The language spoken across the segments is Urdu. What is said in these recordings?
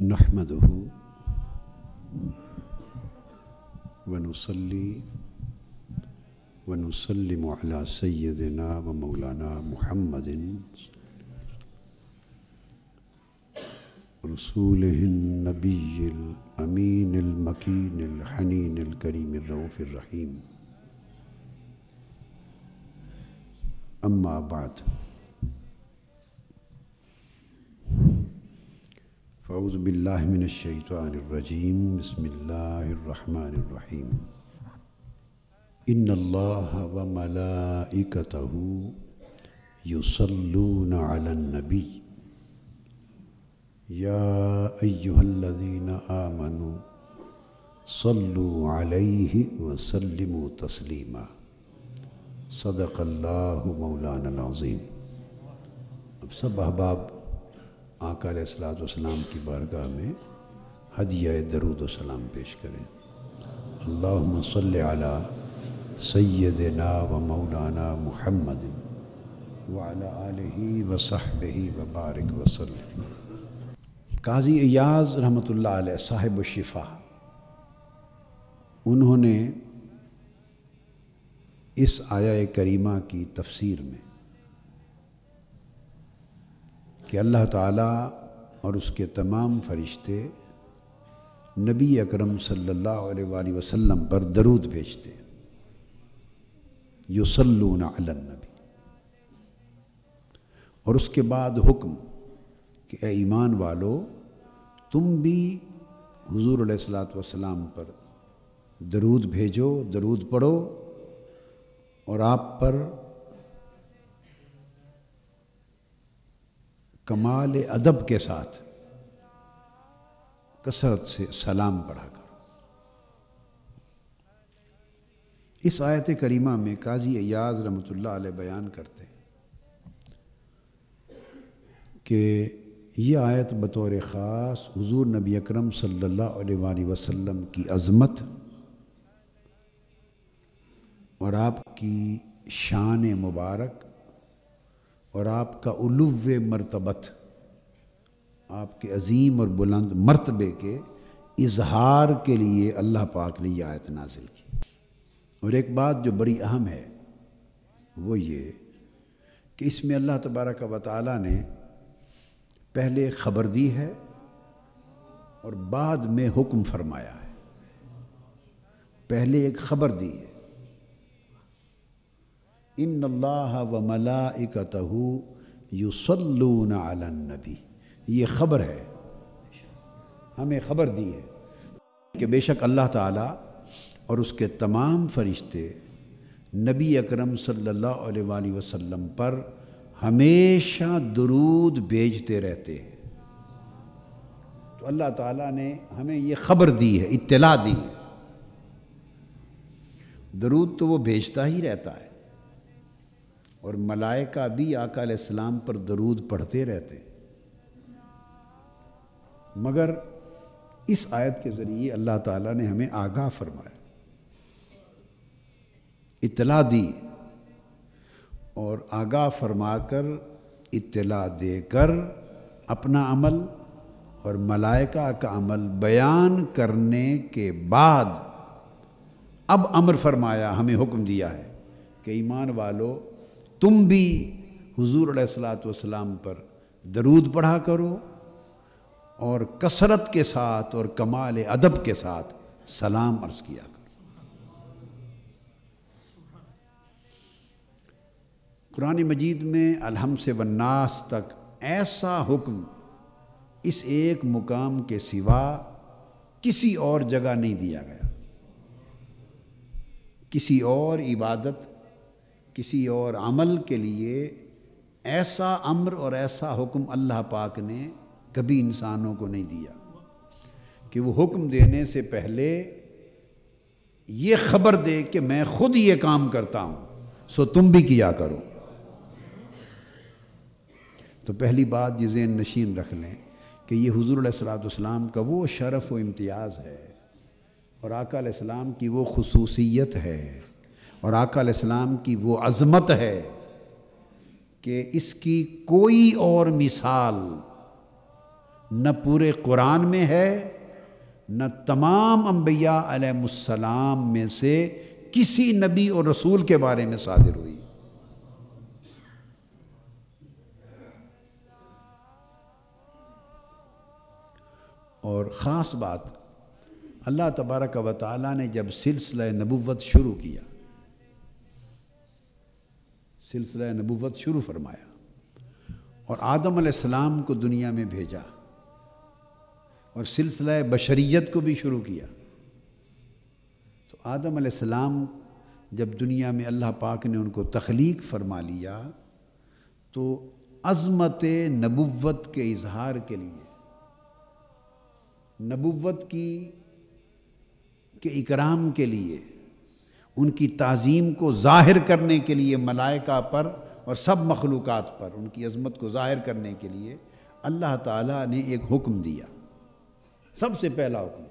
نحمده ونصلي ونسلم على سيدنا ومولانا محمد رسوله النبي الأمين المكين الحنين الكريم الرؤوف الرحيم. أما بعد، فأعوذ بالله من الشيطان الرجيم. بسم الله الرحمن الرحيم. إن الله وملائكته يصلون على النبي يا أيها الذين آمنوا صلوا عليه وسلموا تسليما. صدق اللہ مولانا العظیم. اب سب احباب آقا علیہ الصلوۃ والسلام کی بارگاہ میں ہدیہ درود و سلام پیش کریں. اللہم صلی علی سیدنا و مولانا محمد وعلی آلہ وصحبہ وبارک وسلم. قاضی ایاز رحمۃ اللہ علیہ صاحب الشفا، انہوں نے اس آیہ کریمہ کی تفسیر میں کہ اللہ تعالیٰ اور اس کے تمام فرشتے نبی اکرم صلی اللہ علیہ وآلہ وسلم پر درود بھیجتے ہیں. یصلون علی النبی، اور اس کے بعد حکم کہ اے ایمان والو، تم بھی حضور علیہ الصلوۃ والسلام پر درود بھیجو، درود پڑھو، اور آپ پر کمال ادب کے ساتھ کثرت سے سلام پڑھا کرو. اس آیت کریمہ میں قاضی ایاز رحمۃ اللہ علیہ بیان کرتے ہیں کہ یہ آیت بطور خاص حضور نبی اکرم صلی اللہ علیہ وآلہ وسلم کی عظمت اور آپ کی شان مبارک اور آپ کا علو مرتبت، آپ کے عظیم اور بلند مرتبے کے اظہار کے لیے اللہ پاک نے یہ آیت نازل کی. اور ایک بات جو بڑی اہم ہے وہ یہ کہ اس میں اللہ تبارک و تعالیٰ نے پہلے خبر دی ہے اور بعد میں حکم فرمایا ہے. پہلے ایک خبر دی ہے، ان اللہ وملائکتہ یصلون علی النبی. یہ خبر ہے، ہمیں خبر دی ہے کہ بے شک اللہ تعالیٰ اور اس کے تمام فرشتے نبی اکرم صلی اللہ علیہ وآلہ وسلم پر ہمیشہ درود بھیجتے رہتے ہیں. تو اللہ تعالیٰ نے ہمیں یہ خبر دی ہے، اطلاع دی ہے. درود تو وہ بھیجتا ہی رہتا ہے، اور ملائکہ بھی آقا علیہ السلام پر درود پڑھتے رہتے ہیں. مگر اس آیت کے ذریعے اللہ تعالیٰ نے ہمیں آگاہ فرمایا، اطلاع دی، اور آگاہ فرما کر اطلاع دے کر اپنا عمل اور ملائکہ کا عمل بیان کرنے کے بعد اب امر فرمایا، ہمیں حکم دیا ہے کہ ایمان والو، تم بھی حضور علیہ الصلوۃ والسلام پر درود پڑھا کرو اور کثرت کے ساتھ اور کمال ادب کے ساتھ سلام عرض کیا کرو. قرآن مجید میں الحم سے والناس تک ایسا حکم اس ایک مقام کے سوا کسی اور جگہ نہیں دیا گیا. کسی اور عبادت، کسی اور عمل کے لیے ایسا امر اور ایسا حکم اللہ پاک نے کبھی انسانوں کو نہیں دیا کہ وہ حکم دینے سے پہلے یہ خبر دے کہ میں خود یہ کام کرتا ہوں، سو تم بھی کیا کرو. تو پہلی بات یہ ذہن نشین رکھ لیں کہ یہ حضور علیہ الصلوۃ والسلام کا وہ شرف و امتیاز ہے، اور آقا علیہ السلام کی وہ خصوصیت ہے، اور آقا علیہ السلام کی وہ عظمت ہے کہ اس کی کوئی اور مثال نہ پورے قرآن میں ہے، نہ تمام انبیاء علیہ السلام میں سے کسی نبی اور رسول کے بارے میں صادر ہوئی۔ اور خاص بات، اللہ تبارک و تعالیٰ نے جب سلسلہ نبوت شروع کیا، سلسلہ نبوت شروع فرمایا اور آدم علیہ السلام کو دنیا میں بھیجا اور سلسلہ بشریت کو بھی شروع کیا، تو آدم علیہ السلام جب دنیا میں اللہ پاک نے ان کو تخلیق فرما لیا تو عظمت نبوت کے اظہار کے لیے، نبوت کے اکرام کے لیے، ان کی تعظیم کو ظاہر کرنے کے لیے ملائکہ پر اور سب مخلوقات پر ان کی عظمت کو ظاہر کرنے کے لیے اللہ تعالیٰ نے ایک حکم دیا، سب سے پہلا حکم۔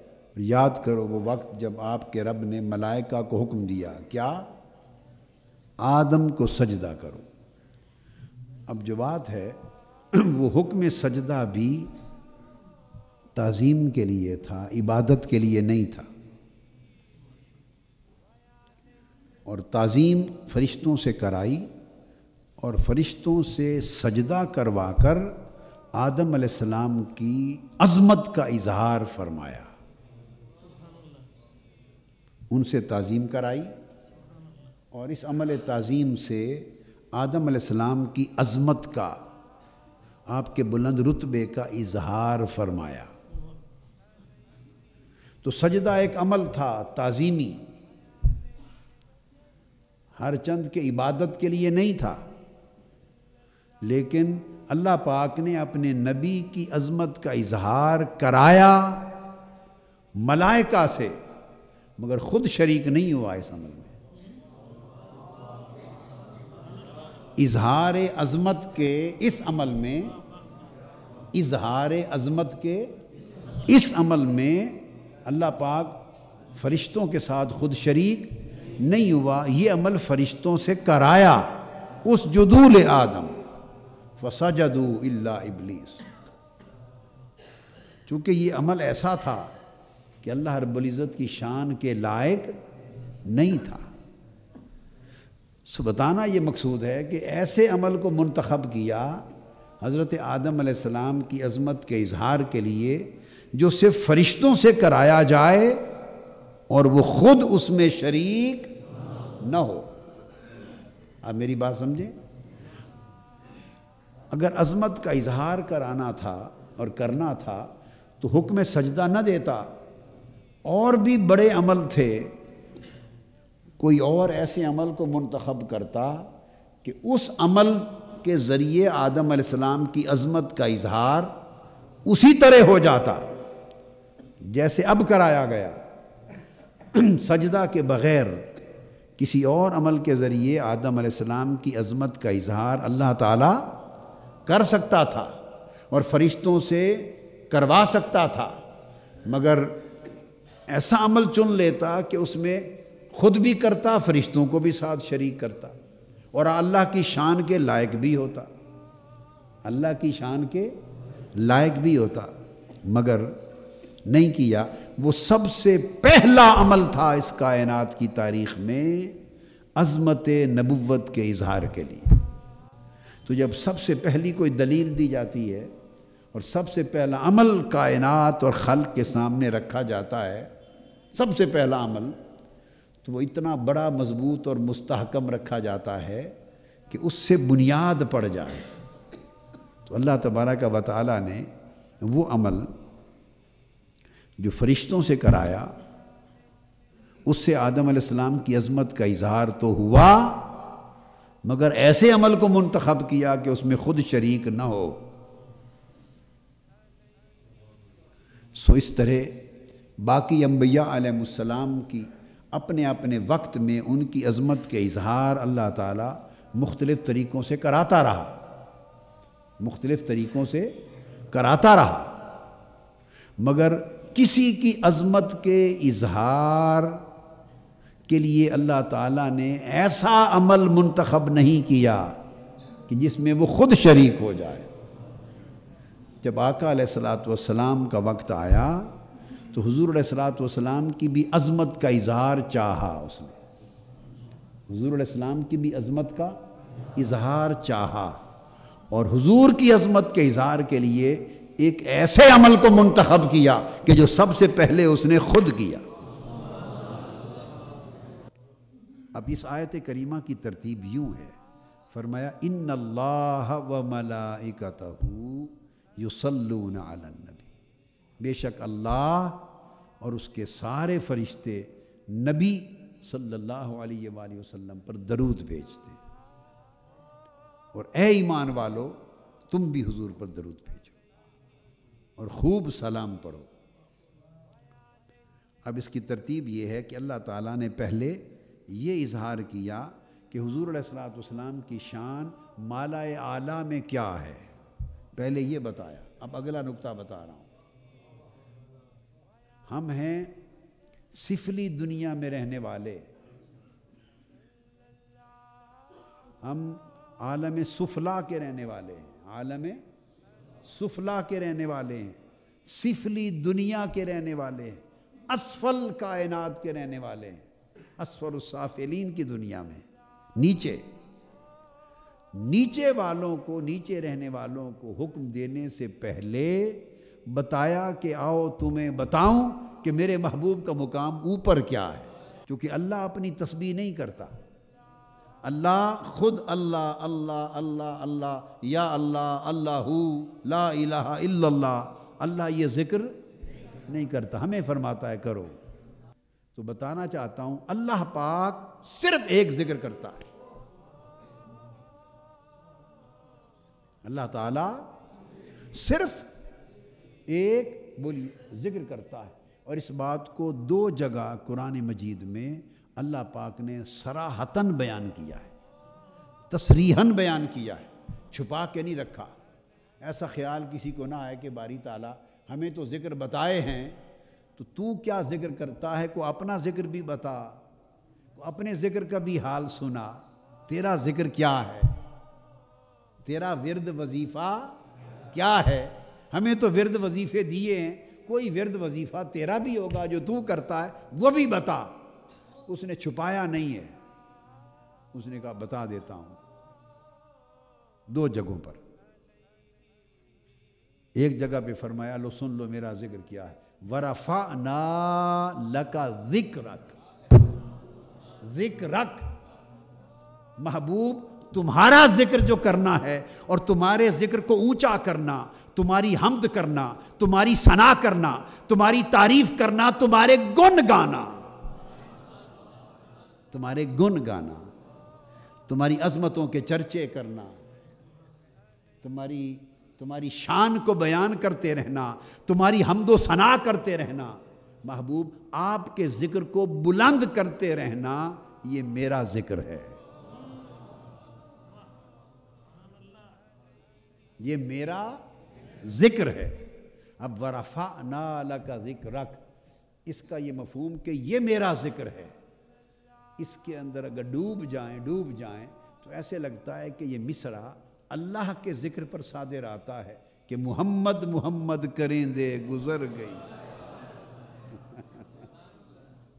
یاد کرو وہ وقت جب آپ کے رب نے ملائکہ کو حکم دیا، کیا؟ آدم کو سجدہ کرو۔ اب جو بات ہے وہ حکم سجدہ بھی تعظیم کے لیے تھا، عبادت کے لیے نہیں تھا، اور تعظیم فرشتوں سے کرائی اور فرشتوں سے سجدہ کروا کر آدم علیہ السلام کی عظمت کا اظہار فرمایا، ان سے تعظیم کرائی اور اس عمل تعظیم سے آدم علیہ السلام کی عظمت کا، آپ کے بلند رتبے کا اظہار فرمایا۔ تو سجدہ ایک عمل تھا تعظیمی، ہر چند کے عبادت کے لیے نہیں تھا، لیکن اللہ پاک نے اپنے نبی کی عظمت کا اظہار کرایا ملائکہ سے، مگر خود شریک نہیں ہوا اس عمل میں۔ اظہار عظمت کے اس عمل میں، اظہار عظمت کے اس عمل میں اللہ پاک فرشتوں کے ساتھ خود شریک نہیں ہوا، یہ عمل فرشتوں سے کرایا۔ اسجدوا لآدم فسجدوا الا ابلیس، چونکہ یہ عمل ایسا تھا کہ اللہ رب العزت کی شان کے لائق نہیں تھا۔ سو بتانا یہ مقصود ہے کہ ایسے عمل کو منتخب کیا حضرت آدم علیہ السلام کی عظمت کے اظہار کے لیے جو صرف فرشتوں سے کرایا جائے اور وہ خود اس میں شریک نہ ہو۔ آپ میری بات سمجھیں؟ اگر عظمت کا اظہار کرانا تھا اور کرنا تھا تو حکم سجدہ نہ دیتا، اور بھی بڑے عمل تھے، کوئی اور ایسے عمل کو منتخب کرتا کہ اس عمل کے ذریعے آدم علیہ السلام کی عظمت کا اظہار اسی طرح ہو جاتا جیسے اب کرایا گیا۔ سجدہ کے بغیر کسی اور عمل کے ذریعے آدم علیہ السلام کی عظمت کا اظہار اللہ تعالیٰ کر سکتا تھا اور فرشتوں سے کروا سکتا تھا، مگر ایسا عمل چن لیتا کہ اس میں خود بھی کرتا، فرشتوں کو بھی ساتھ شریک کرتا اور اللہ کی شان کے لائق بھی ہوتا، اللہ کی شان کے لائق بھی ہوتا، مگر نہیں کیا۔ وہ سب سے پہلا عمل تھا اس کائنات کی تاریخ میں عظمت نبوت کے اظہار کے لیے۔ تو جب سب سے پہلی کوئی دلیل دی جاتی ہے اور سب سے پہلا عمل کائنات اور خلق کے سامنے رکھا جاتا ہے، سب سے پہلا عمل، تو وہ اتنا بڑا مضبوط اور مستحکم رکھا جاتا ہے کہ اس سے بنیاد پڑ جائے۔ تو اللہ تبارک و تعالیٰ نے وہ عمل جو فرشتوں سے کرایا، اس سے آدم علیہ السلام کی عظمت کا اظہار تو ہوا، مگر ایسے عمل کو منتخب کیا کہ اس میں خود شریک نہ ہو۔ سو اس طرح باقی انبیاء علیہ السلام کی اپنے اپنے وقت میں ان کی عظمت کے اظہار اللہ تعالیٰ مختلف طریقوں سے کراتا رہا، مختلف طریقوں سے کراتا رہا، مگر کسی کی عظمت کے اظہار کے لیے اللہ تعالیٰ نے ایسا عمل منتخب نہیں کیا کہ جس میں وہ خود شریک ہو جائے۔ جب آقا علیہ الصلوۃ والسلام کا وقت آیا تو حضور علیہ الصلوۃ والسلام کی بھی عظمت کا اظہار چاہا اس نے، حضور علیہ السلام کی بھی عظمت کا اظہار چاہا، اور حضور کی عظمت کے اظہار کے لیے ایک ایسے عمل کو منتخب کیا کہ جو سب سے پہلے اس نے خود کیا۔ اب اس آیت کریمہ کی ترتیب یوں ہے، فرمایا ان اللہ و ملائکتہ یصلون علی النبی، بے شک اللہ اور اس کے سارے فرشتے نبی صلی اللہ علیہ وآلہ وسلم پر درود بھیجتے، اور اے ایمان والو تم بھی حضور پر درود بھیجو اور خوب سلام پڑھو۔ اب اس کی ترتیب یہ ہے کہ اللہ تعالیٰ نے پہلے یہ اظہار کیا کہ حضور علیہ الصلوۃ والسلام کی شان مالائے اعلیٰ میں کیا ہے، پہلے یہ بتایا۔ اب اگلا نقطہ بتا رہا ہوں، ہم ہیں سفلی دنیا میں رہنے والے، ہم عالم سفلا کے رہنے والے ہیں، عالم سفلا کے رہنے والے ہیں، سفلی دنیا کے رہنے والے ہیں، اسفل کائنات کے رہنے والے ہیں، اسفل السافلین کی دنیا میں، نیچے والوں کو، نیچے رہنے والوں کو حکم دینے سے پہلے بتایا کہ آؤ تمہیں بتاؤں کہ میرے محبوب کا مقام اوپر کیا ہے، کیونکہ اللہ اپنی تسبیح نہیں کرتا، اللہ خود اللہ اللہ اللہ اللہ یا اللہ اللہ لا الہ الا اللہ، اللہ یہ ذکر نہیں کرتا، ہمیں فرماتا ہے کرو۔ تو بتانا چاہتا ہوں اللہ پاک صرف ایک ذکر کرتا ہے، اللہ تعالیٰ صرف ایک ذکر کرتا ہے، اور اس بات کو دو جگہ قرآن مجید میں اللہ پاک نے صراحتاً بیان کیا ہے، تصریحاً بیان کیا ہے، چھپا کے نہیں رکھا۔ ایسا خیال کسی کو نہ آئے کہ باری تعالیٰ ہمیں تو ذکر بتائے ہیں تو کیا ذکر کرتا ہے، کو اپنا ذکر بھی بتا، کو اپنے ذکر کا بھی حال سنا، تیرا ذکر کیا ہے، تیرا ورد وظیفہ کیا ہے، ہمیں تو ورد وظیفے دیے ہیں، کوئی ورد وظیفہ تیرا بھی ہوگا جو تو کرتا ہے وہ بھی بتا۔ اس نے چھپایا نہیں ہے، اس نے کہا بتا دیتا ہوں دو جگہوں پر۔ ایک جگہ پہ فرمایا لو سن لو میرا ذکر کیا ہے، وَرَفَعْنَا لَكَ ذِكْرَكَ، ذکرک، محبوب تمہارا ذکر جو کرنا ہے اور تمہارے ذکر کو اونچا کرنا، تمہاری حمد کرنا، تمہاری ثنا کرنا، تمہاری تعریف کرنا، تمہارے گن گانا، تمہارے گن گانا، تمہاری عظمتوں کے چرچے کرنا، تمہاری شان کو بیان کرتے رہنا، تمہاری حمد و ثنا کرتے رہنا، محبوب آپ کے ذکر کو بلند کرتے رہنا، یہ میرا ذکر ہے، یہ میرا ذکر ہے۔ اب وَرَفَعْنَا لَكَ ذِكْرَكَ، اس کا یہ مفہوم کہ یہ میرا ذکر ہے، اس کے اندر اگر ڈوب جائیں تو ایسے لگتا ہے کہ یہ مصرع اللہ کے ذکر پر صادر آتا ہے کہ محمد محمد کریں دے گزر گئی۔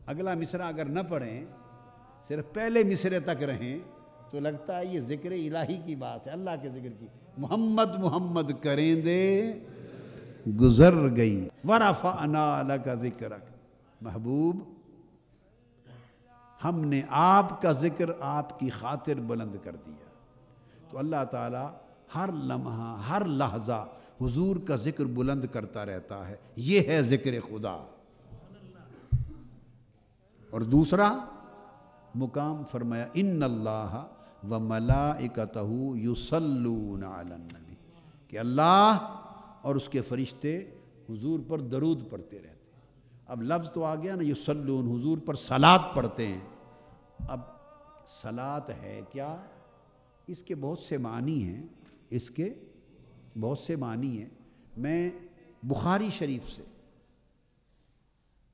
اگلا مصرع اگر نہ پڑھیں، صرف پہلے مصرے تک رہیں تو لگتا ہے یہ ذکر الہی کی بات ہے، اللہ کے ذکر کی، محمد محمد کریں دے گزر گئی۔ وَرَفَعْنَا لَكَ ذِكْرَكَ، محبوب ہم نے آپ کا ذکر آپ کی خاطر بلند کر دیا۔ تو اللہ تعالیٰ ہر لمحہ ہر لحظہ حضور کا ذکر بلند کرتا رہتا ہے، یہ ہے ذکر خدا۔ اور دوسرا مقام فرمایا ان اللہ وملائکتہ یصلون علی النبی، کہ اللہ اور اس کے فرشتے حضور پر درود پڑھتے رہتے ہیں۔ اب لفظ تو آ گیا نا یصلون، حضور پر صلاۃ پڑھتے ہیں۔ اب صلاۃ ہے کیا؟ اس کے بہت سے معنی ہیں، اس کے بہت سے معنی ہیں۔ میں بخاری شریف سے،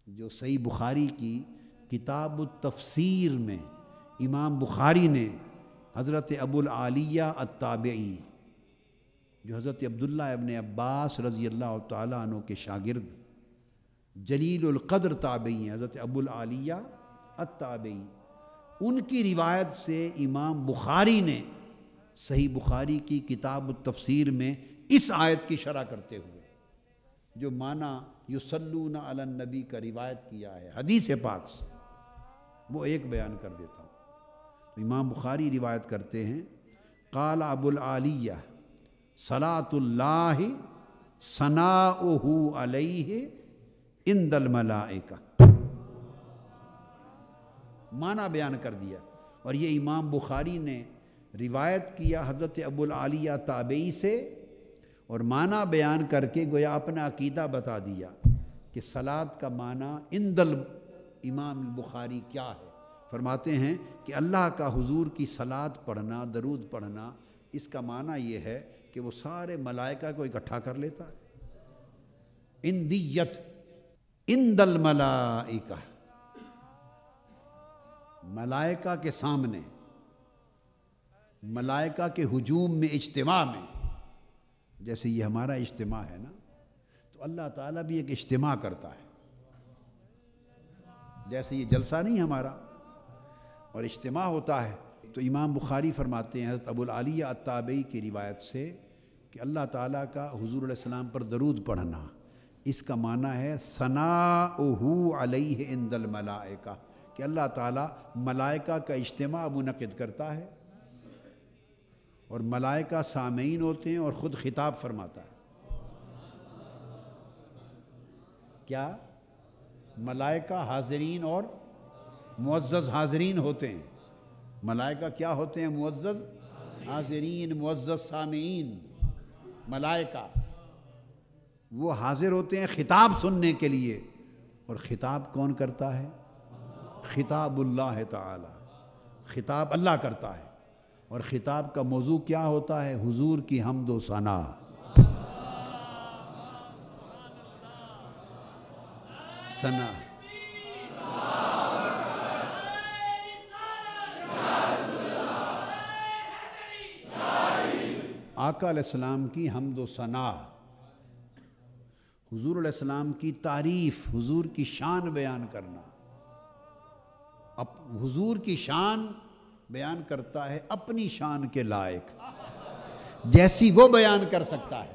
جو صحیح بخاری کی کتاب التفسیر میں امام بخاری نے حضرت ابو العالیہ التابعی جو حضرت عبداللہ ابن عباس رضی اللہ تعالیٰ عنہ کے شاگرد جلیل القدر تابعی ہیں، حضرت ابو العالیہ التابعی، ان کی روایت سے امام بخاری نے صحیح بخاری کی کتاب التفسیر میں اس آیت کی شرح کرتے ہوئے جو معنی یصلون علی النبی کا روایت کیا ہے حدیث پاک سے، وہ ایک بیان کر دیتا ہوں۔ امام بخاری روایت کرتے ہیں قال ابو العالیہ صلاۃ اللہ ثناؤہ علیہ عند الملائکہ، معنی بیان کر دیا، اور یہ امام بخاری نے روایت کیا حضرت ابو العالیہ تابعی سے، اور معنی بیان کر کے گویا اپنا عقیدہ بتا دیا کہ صلاۃ کا معنی عند امام البخاری کیا ہے۔ فرماتے ہیں کہ اللہ کا حضور کی صلاۃ پڑھنا، درود پڑھنا، اس کا معنی یہ ہے کہ وہ سارے ملائکہ کو اکٹھا کر لیتا ہے۔ اندیت عند الملائکہ، ملائکہ کے سامنے، ملائکہ کے ہجوم میں، اجتماع میں، جیسے یہ ہمارا اجتماع ہے نا، تو اللہ تعالیٰ بھی ایک اجتماع کرتا ہے، جیسے یہ جلسہ نہیں ہمارا اور اجتماع ہوتا ہے۔ تو امام بخاری فرماتے ہیں حضرت ابو العالیہ التابعی کی روایت سے کہ اللہ تعالیٰ کا حضور علیہ السلام پر درود پڑھنا، اس کا معنی ہے ثناؤہ علیہ عند الملائکہ، کہ اللہ تعالیٰ ملائکہ کا اجتماع منعقد کرتا ہے، اور ملائکہ سامعین ہوتے ہیں اور خود خطاب فرماتا ہے۔ کیا؟ ملائکہ حاضرین اور معزز حاضرین ہوتے ہیں۔ ملائکہ کیا ہوتے ہیں؟ معزز حاضرین، معزز سامعین۔ ملائکہ وہ حاضر ہوتے ہیں خطاب سننے کے لیے، اور خطاب کون کرتا ہے؟ خطاب اللہ تعالی، خطاب اللہ کرتا ہے، اور خطاب کا موضوع کیا ہوتا ہے؟ حضور کی حمد و ثنا۔ ثنا آقا علیہ السلام کی حمد و ثنا، حضور علیہ السلام کی تعریف، حضور کی شان بیان کرنا۔ اب حضور کی شان بیان کرتا ہے اپنی شان کے لائق، جیسی وہ بیان کر سکتا ہے۔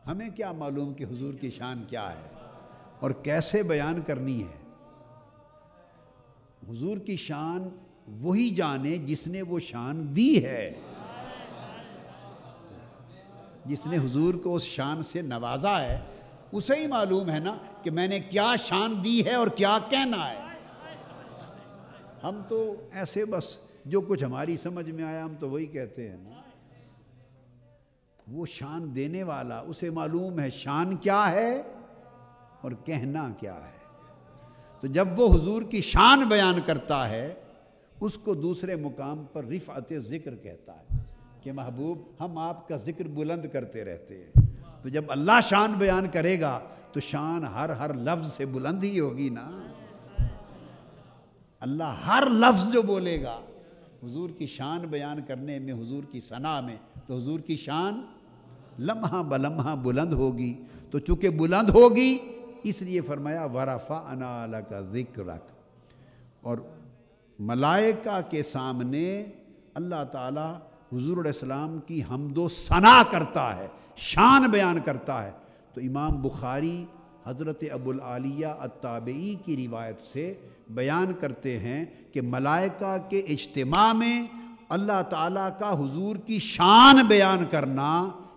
ہمیں کیا معلوم کہ حضور کی شان کیا ہے اور کیسے بیان کرنی ہے؟ حضور کی شان وہی جانے جس نے وہ شان دی ہے، جس نے حضور کو اس شان سے نوازا ہے، اسے ہی معلوم ہے نا کہ میں نے کیا شان دی ہے اور کیا کہنا ہے۔ ہم تو ایسے بس جو کچھ ہماری سمجھ میں آیا ہم تو وہی کہتے ہیں نا۔ وہ شان دینے والا، اسے معلوم ہے شان کیا ہے اور کہنا کیا ہے۔ تو جب وہ حضور کی شان بیان کرتا ہے، اس کو دوسرے مقام پر رفعت ذکر کہتا ہے کہ محبوب ہم آپ کا ذکر بلند کرتے رہتے ہیں۔ تو جب اللہ شان بیان کرے گا تو شان ہر لفظ سے بلند ہی ہوگی نا۔ اللہ ہر لفظ جو بولے گا حضور کی شان بیان کرنے میں، حضور کی ثنا میں، تو حضور کی شان لمحہ بلمحہ بلند ہوگی۔ تو چونکہ بلند ہوگی اس لیے فرمایا وَرَفَعْنَا لَكَ ذِكْرَكَ، اور ملائکہ کے سامنے اللہ تعالیٰ حضور علیہ السلام کی حمد و ثنا کرتا ہے، شان بیان کرتا ہے۔ تو امام بخاری حضرت ابو العالیہ التابعی کی روایت سے بیان کرتے ہیں کہ ملائکہ کے اجتماع میں اللہ تعالیٰ کا حضور کی شان بیان کرنا،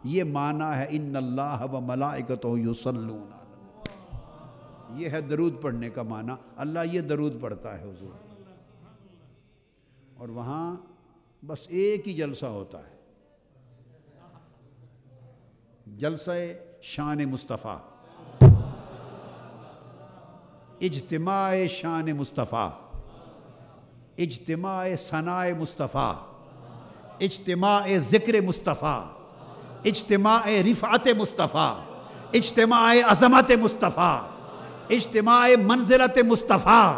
یہ معنی ہے ان اللہ و ملائکتہ یصلون علی النبی۔ یہ ہے درود پڑھنے کا معنی، اللہ یہ درود پڑھتا ہے حضور۔ اور وہاں بس ایک ہی جلسہ ہوتا ہے، جلسہ شان مصطفیٰ، اجتماع شان مصطفیٰ، اجتماع ثناء مصطفیٰ، اجتماع ذکر مصطفیٰ، اجتماع رفعت مصطفیٰ، اجتماع عظمت مصطفیٰ، اجتماع منزلت مصطفیٰ،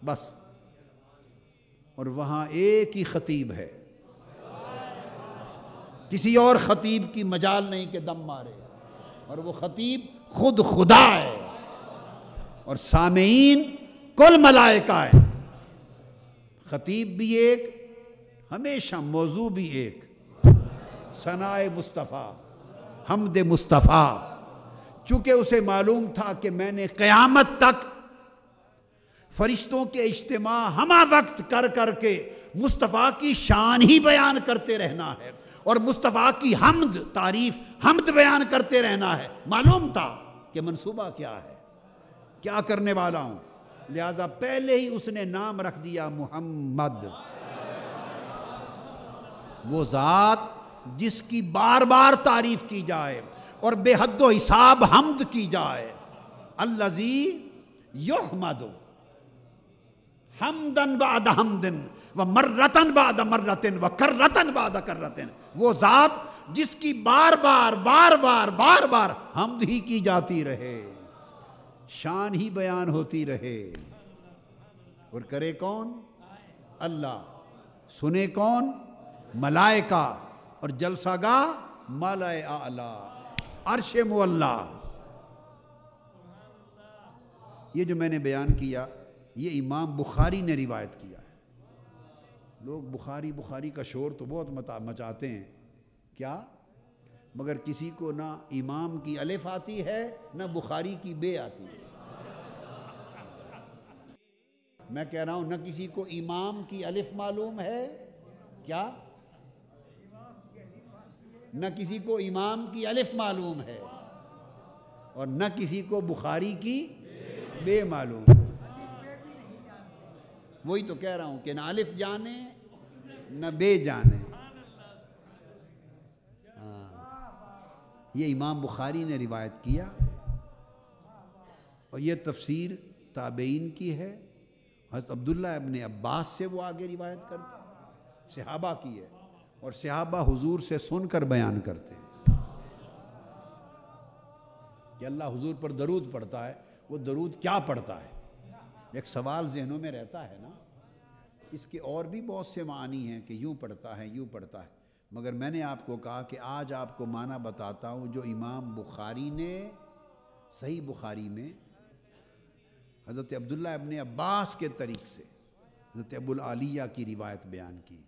بس۔ اور وہاں ایک ہی خطیب ہے، کسی اور خطیب کی مجال نہیں کہ دم مارے، اور وہ خطیب خود خدا ہے، اور سامعین کل ملائکہ ہے۔ خطیب بھی ایک، ہمیشہ موضوع بھی ایک، ثناء مصطفیٰ، حمد مصطفیٰ۔ چونکہ اسے معلوم تھا کہ میں نے قیامت تک فرشتوں کے اجتماع ہمہ وقت کر کر کے مصطفیٰ کی شان ہی بیان کرتے رہنا ہے، اور مصطفیٰ کی حمد، تعریف، حمد بیان کرتے رہنا ہے۔ معلوم تھا کہ منصوبہ کیا ہے، کیا کرنے والا ہوں، لہذا پہلے ہی اس نے نام رکھ دیا محمد، وہ ذات جس کی بار بار تعریف کی جائے اور بے حد و حساب حمد کی جائے۔ الذی یحمد حمدن بعد حمدن و مرتن بعد مرتن و کرتن بعد کرتن، وہ ذات جس کی بار بار بار بار بار بار حمد ہی کی جاتی رہے، شان ہی بیان ہوتی رہے، اور کرے کون؟ اللہ، سنے کون؟ ملائکہ، اور جلسہ گاہ ملأ اعلیٰ، عرش معلیٰ۔ یہ جو میں نے بیان کیا یہ امام بخاری نے روایت کیا ہے۔ لوگ بخاری بخاری کا شور تو بہت مچاتے ہیں، کیا؟ مگر کسی کو نہ امام کی الف آتی ہے نہ بخاری کی بے آتی ہے۔ میں کہہ رہا ہوں نہ کسی کو امام کی الف معلوم ہے، کیا؟ نہ کسی کو امام کی الف معلوم ہے، اور نہ کسی کو بخاری کی بے معلوم ہے۔ وہی تو کہہ رہا ہوں کہ نہ الف جانے نہ بے جانے۔ یہ امام بخاری نے روایت کیا، اور یہ تفسیر تابعین کی ہے، حضرت عبداللہ ابن عباس سے وہ آگے روایت کرتے، صحابہ کی ہے، اور صحابہ حضور سے سن کر بیان کرتے ہیں کہ اللہ حضور پر درود پڑھتا ہے، وہ درود کیا پڑھتا ہے؟ ایک سوال ذہنوں میں رہتا ہے نا، اس کے اور بھی بہت سے معنی ہیں کہ یوں پڑھتا ہے یوں پڑھتا ہے، مگر میں نے آپ کو کہا کہ آج آپ کو معنی بتاتا ہوں جو امام بخاری نے صحیح بخاری میں حضرت عبداللہ ابن عباس کے طریق سے حضرت ابو العالیہ کی روایت بیان کی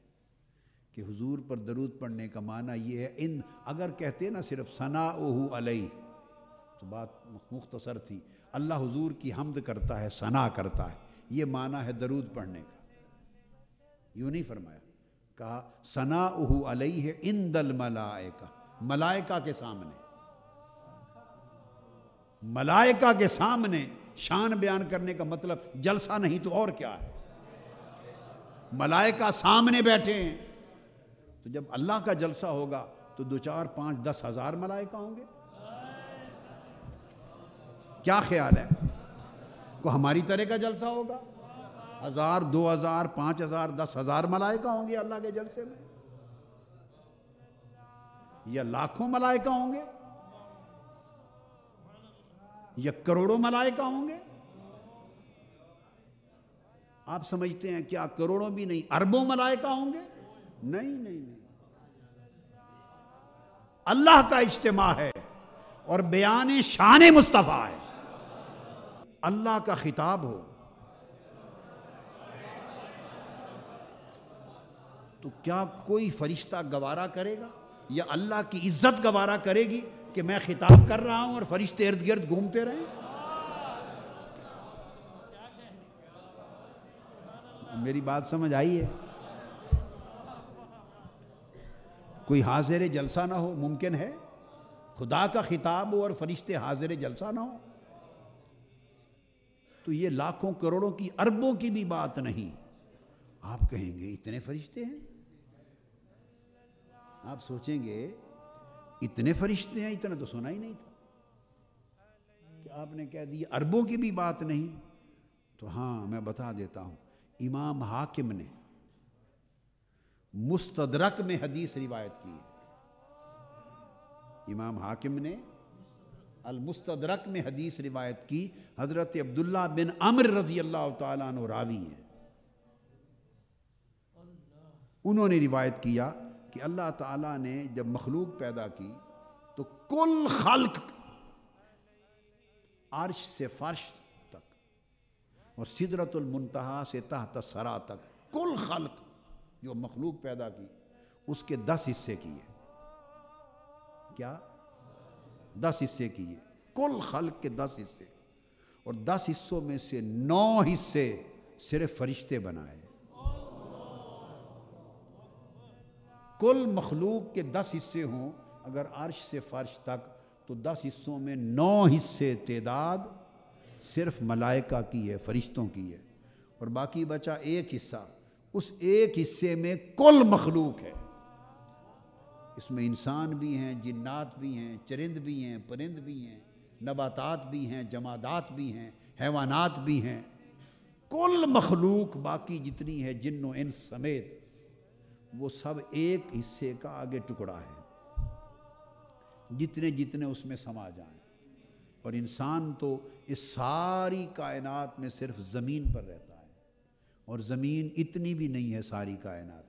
کہ حضور پر درود پڑھنے کا معنی یہ ہے، اگر کہتے نا صرف ثناؤہ علیہ تو بات مختصر تھی، اللہ حضور کی حمد کرتا ہے، ثنا کرتا ہے، یہ معنی ہے درود پڑھنے کا۔ یوں نہیں فرمایا، کہا ثناؤہ علیہ عند الملائکہ، ملائکہ کے سامنے، ملائکہ کے سامنے شان بیان کرنے کا مطلب جلسہ نہیں تو اور کیا ہے؟ ملائکہ سامنے بیٹھے ہیں، تو جب اللہ کا جلسہ ہوگا تو 2 4 5 10 ہزار ملائکہ ہوں گے؟ کیا خیال ہے؟ کو ہماری طرح کا جلسہ ہوگا؟ 1000 2000 5000 10,000 ملائکہ ہوں گے اللہ کے جلسے میں، یا لاکھوں ملائکہ ہوں گے، یا کروڑوں ملائکہ ہوں گے؟ آپ سمجھتے ہیں کیا کروڑوں بھی نہیں، اربوں ملائکہ ہوں گے؟ نہیں نہیں نہیں، اللہ کا اجتماع ہے اور بیان شان مصطفیٰ ہے، اللہ کا خطاب ہو تو کیا کوئی فرشتہ گوارا کرے گا، یا اللہ کی عزت گوارا کرے گی کہ میں خطاب کر رہا ہوں اور فرشتے ارد گرد گھومتے رہیں؟ میری بات سمجھ آئی ہے؟ کوئی حاضر جلسہ نہ ہو ممکن ہے؟ خدا کا خطاب ہو اور فرشتے حاضر جلسہ نہ ہو؟ تو یہ لاکھوں کروڑوں کی اربوں کی بھی بات نہیں۔ آپ کہیں گے اتنے فرشتے ہیں، آپ سوچیں گے اتنے فرشتے ہیں، اتنا تو سنا ہی نہیں تھا کہ آپ نے کہہ دیا اربوں کی بھی بات نہیں۔ تو ہاں میں بتا دیتا ہوں، امام حاکم نے مستدرک میں حدیث روایت کی ہے، امام حاکم نے المستدرک میں حدیث روایت کی، حضرت عبداللہ بن عمرو رضی اللہ تعالیٰ عنہ راوی ہیں، انہوں نے روایت کیا کہ اللہ تعالیٰ نے جب مخلوق پیدا کی تو کل خلق عرش سے فرش تک اور سدرۃ المنتہا سے تحت الثری تک کل خلق جو مخلوق پیدا کی اس کے 10 حصے کیے. کیا 10 حصے کیے؟ کل خلق کے 10 حصے، اور 10 حصوں میں سے 9 حصے صرف فرشتے بنائے. کل مخلوق کے 10 حصے ہوں اگر عرش سے فرش تک، تو 10 حصوں میں 9 حصے تعداد صرف ملائکہ کی ہے، فرشتوں کی ہے، اور باقی بچا ایک حصہ. اس ایک حصے میں کل مخلوق ہے. اس میں انسان بھی ہیں، جنات بھی ہیں، چرند بھی ہیں، پرند بھی ہیں، نباتات بھی ہیں، جمادات بھی ہیں، حیوانات بھی ہیں. کل مخلوق باقی جتنی ہے جن و انس سمیت وہ سب ایک حصے کا آگے ٹکڑا ہے، جتنے جتنے اس میں سما جائیں. اور انسان تو اس ساری کائنات میں صرف زمین پر رہتا ہے، اور زمین اتنی بھی نہیں ہے ساری کائنات.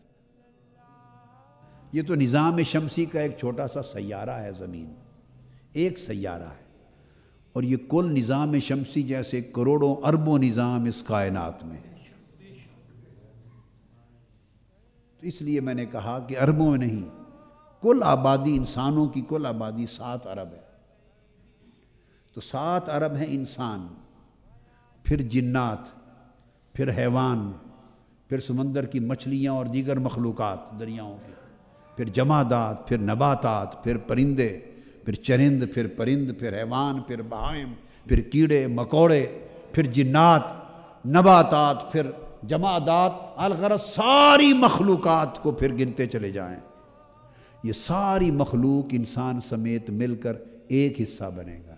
یہ تو نظام شمسی کا ایک چھوٹا سا سیارہ ہے، زمین ایک سیارہ ہے، اور یہ کل نظام شمسی جیسے کروڑوں اربوں نظام اس کائنات میں ہے. تو اس لیے میں نے کہا کہ اربوں میں نہیں، کل آبادی انسانوں کی کل آبادی 7 ارب ہے. تو 7 ارب ہیں انسان، پھر جنات، پھر حیوان، پھر سمندر کی مچھلیاں اور دیگر مخلوقات دریاؤں کی، پھر جمادات، پھر نباتات، پھر پرندے، پھر چرند، پھر پرند، پھر حیوان، پھر بہائم، پھر کیڑے مکوڑے، پھر جنات، نباتات، پھر جمادات، الغرض ساری مخلوقات کو پھر گنتے چلے جائیں. یہ ساری مخلوق انسان سمیت مل کر ایک حصہ بنے گا،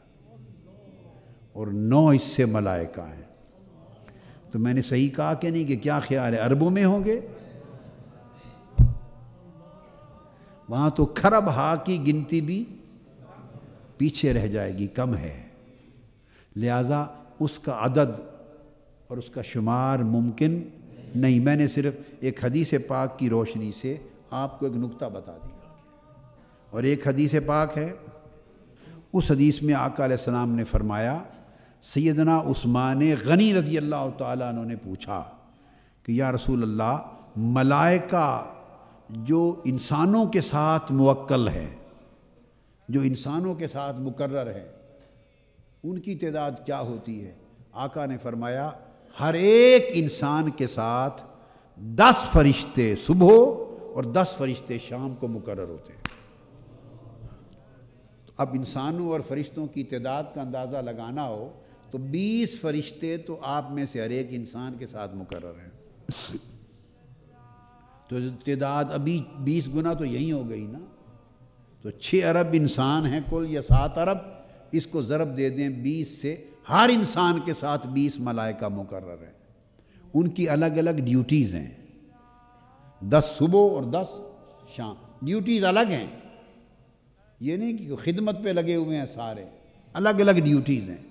اور 9 حصے ملائکہ ہیں. تو میں نے صحیح کہا کہ نہیں؟ کہ کیا خیال ہے اربوں میں ہوں گے؟ وہاں تو کھرب ہا کی گنتی بھی پیچھے رہ جائے گی، کم ہے. لہٰذا اس کا عدد اور اس کا شمار ممکن نہیں. میں نے صرف ایک حدیث پاک کی روشنی سے آپ کو ایک نکتہ بتا دیا. اور ایک حدیث پاک ہے، اس حدیث میں آقا علیہ السلام نے فرمایا، سیدنا عثمان غنی رضی اللہ تعالیٰ عنہ نے پوچھا کہ یا رسول اللہ، ملائکہ جو انسانوں کے ساتھ موکل ہے، جو انسانوں کے ساتھ مقرر ہے، ان کی تعداد کیا ہوتی ہے؟ آقا نے فرمایا، ہر ایک انسان کے ساتھ 10 فرشتے صبح اور 10 فرشتے شام کو مقرر ہوتے ہیں. تو اب انسانوں اور فرشتوں کی تعداد کا اندازہ لگانا ہو تو 20 فرشتے تو آپ میں سے ہر ایک انسان کے ساتھ مقرر ہیں. تو تعداد ابھی 20 گنا تو یہی ہو گئی نا. تو 6 ارب انسان ہیں کل، یا 7 ارب، اس کو ضرب دے دیں 20 سے، ہر انسان کے ساتھ 20 ملائکہ مقرر ہیں. ان کی الگ الگ ڈیوٹیز ہیں، 10 صبح اور 10 شام. ڈیوٹیز الگ ہیں، یہ نہیں کہ خدمت پہ لگے ہوئے ہیں، سارے الگ الگ ڈیوٹیز ہیں.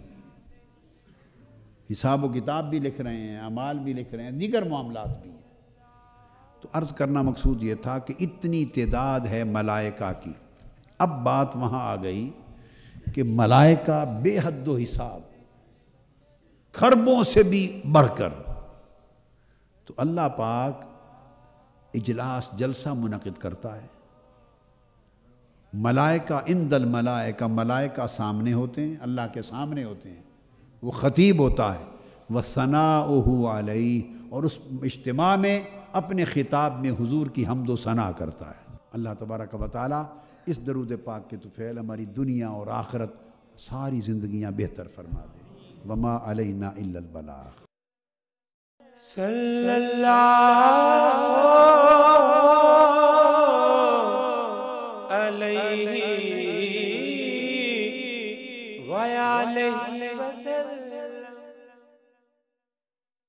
حساب و کتاب بھی لکھ رہے ہیں، اعمال بھی لکھ رہے ہیں، دیگر معاملات بھی ہیں. تو عرض کرنا مقصود یہ تھا کہ اتنی تعداد ہے ملائکہ کی. اب بات وہاں آ گئی کہ ملائکہ بے حد و حساب، خربوں سے بھی بڑھ کر. تو اللہ پاک اجلاس جلسہ منعقد کرتا ہے. ملائکہ عند الملائکہ، ملائکہ سامنے ہوتے ہیں، اللہ کے سامنے ہوتے ہیں، وہ خطیب ہوتا ہے. وَثَنَاؤُهُ عَلَيْهِ، اور اس اجتماع میں اپنے خطاب میں حضور کی حمد و ثنا کرتا ہے. اللہ تبارک و تعالیٰ اس درود پاک کے طفیل ہماری دنیا اور آخرت ساری زندگیاں بہتر فرما دے. وما علینا الا البلاغ. صلی اللہ علیہ وآلہ